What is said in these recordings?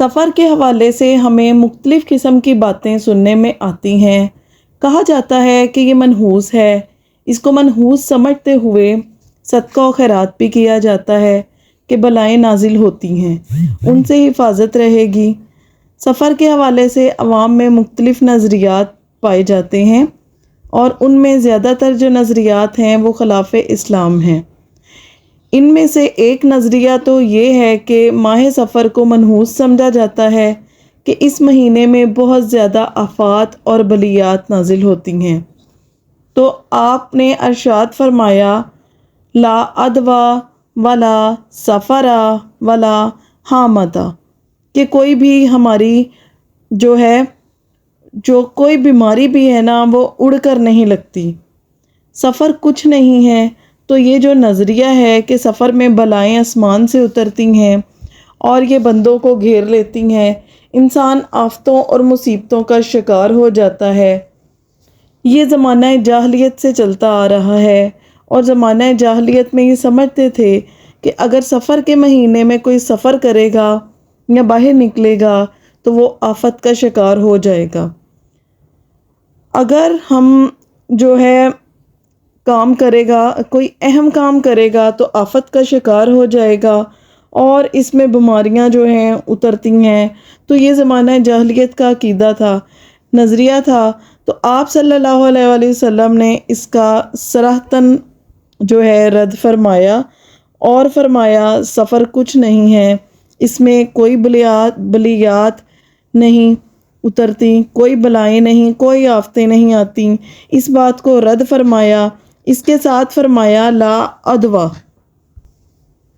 سفر کے حوالے سے ہمیں مختلف قسم کی باتیں سننے میں آتی ہیں۔ کہا جاتا ہے کہ یہ منحوس ہے، اس کو منحوس سمجھتے ہوئے صدقہ و خیرات بھی کیا جاتا ہے کہ بلائیں نازل ہوتی ہیں، ان سے حفاظت رہے گی۔ سفر کے حوالے سے عوام میں مختلف نظریات پائے جاتے ہیں اور ان میں زیادہ تر جو نظریات ہیں وہ خلاف اسلام ہیں۔ ان میں سے ایک نظریہ تو یہ ہے کہ ماہ سفر کو منحوس سمجھا جاتا ہے کہ اس مہینے میں بہت زیادہ آفات اور بلیات نازل ہوتی ہیں۔ تو آپ نے ارشاد فرمایا لا ادوا ولا سفرا ولا حامتا، کہ کوئی بھی ہماری جو کوئی بیماری بھی ہے نا وہ اڑ کر نہیں لگتی، سفر کچھ نہیں ہے۔ تو یہ جو نظریہ ہے کہ سفر میں بلائیں آسمان سے اترتی ہیں اور یہ بندوں کو گھیر لیتی ہیں، انسان آفتوں اور مصیبتوں کا شکار ہو جاتا ہے، یہ زمانہ جاہلیت سے چلتا آ رہا ہے۔ اور زمانہ جاہلیت میں یہ سمجھتے تھے کہ اگر سفر کے مہینے میں کوئی سفر کرے گا یا باہر نکلے گا تو وہ آفت کا شکار ہو جائے گا۔ اگر ہم کام کرے گا، کوئی اہم کام کرے گا تو آفت کا شکار ہو جائے گا اور اس میں بیماریاں اترتی ہیں۔ تو یہ زمانہ جاہلیت کا عقیدہ تھا، نظریہ تھا۔ تو آپ صلی اللہ علیہ وآلہ وسلم نے اس کا صراحتاً رد فرمایا اور فرمایا سفر کچھ نہیں ہے، اس میں کوئی بلیات نہیں اترتی، کوئی بلائیں نہیں، کوئی آفتیں نہیں آتی، اس بات کو رد فرمایا۔ اس کے ساتھ فرمایا لا ادوا،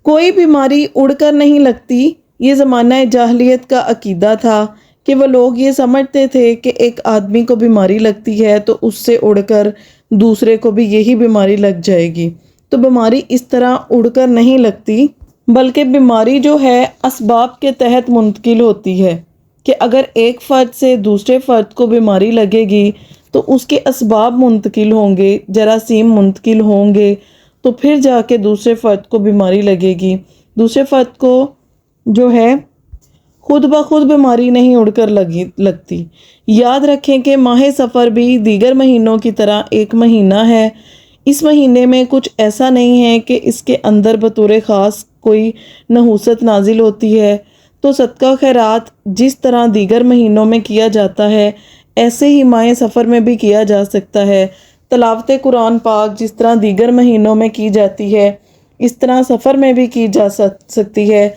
کوئی بیماری اڑ کر نہیں لگتی۔ یہ زمانہ جاہلیت کا عقیدہ تھا کہ وہ لوگ یہ سمجھتے تھے کہ ایک آدمی کو بیماری لگتی ہے تو اس سے اڑ کر دوسرے کو بھی یہی بیماری لگ جائے گی۔ تو بیماری اس طرح اڑ کر نہیں لگتی، بلکہ بیماری اسباب کے تحت منتقل ہوتی ہے کہ اگر ایک فرد سے دوسرے فرد کو بیماری لگے گی تو اس کے اسباب منتقل ہوں گے، جراثیم منتقل ہوں گے، تو پھر جا کے دوسرے فرد کو بیماری لگے گی۔ دوسرے فرد کو خود بخود بیماری نہیں اڑ کر لگتی۔ یاد رکھیں کہ ماہ سفر بھی دیگر مہینوں کی طرح ایک مہینہ ہے۔ اس مہینے میں کچھ ایسا نہیں ہے کہ اس کے اندر بطور خاص کوئی نحوست نازل ہوتی ہے۔ تو صدقہ خیرات جس طرح دیگر مہینوں میں کیا جاتا ہے ایسے ہی ماہ سفر میں بھی کیا جا سکتا ہے۔ تلاوت قرآن پاک جس طرح دیگر مہینوں میں کی جاتی ہے اس طرح سفر میں بھی کی جا سکتی ہے۔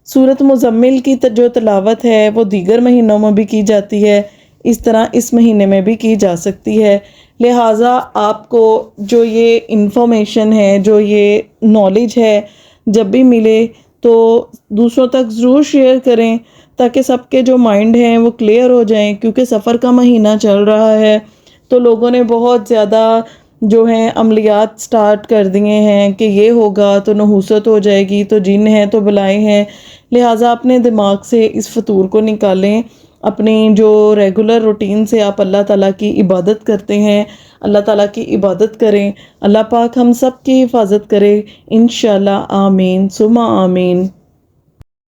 سورۃ مزمل کی جو تلاوت ہے وہ دیگر مہینوں میں بھی کی جاتی ہے، اس طرح اس مہینے میں بھی کی جا سکتی ہے۔ لہٰذا آپ کو جو یہ انفارمیشن ہے، جو یہ نالج ہے، جب بھی ملے تو دوسروں تک ضرور شیئر کریں تاکہ سب کے جو مائنڈ ہیں وہ کلیئر ہو جائیں، کیونکہ سفر کا مہینہ چل رہا ہے تو لوگوں نے بہت زیادہ عملیات سٹارٹ کر دیے ہیں کہ یہ ہوگا تو نحوست ہو جائے گی، تو جن ہیں تو بلائیں ہیں۔ لہٰذا اپنے دماغ سے اس فطور کو نکالیں، اپنی جو ریگولر روٹین سے آپ اللہ تعالیٰ کی عبادت کرتے ہیں اللہ تعالیٰ کی عبادت کریں۔ اللہ پاک ہم سب کی حفاظت کرے انشاءاللہ، آمین ثم آمین۔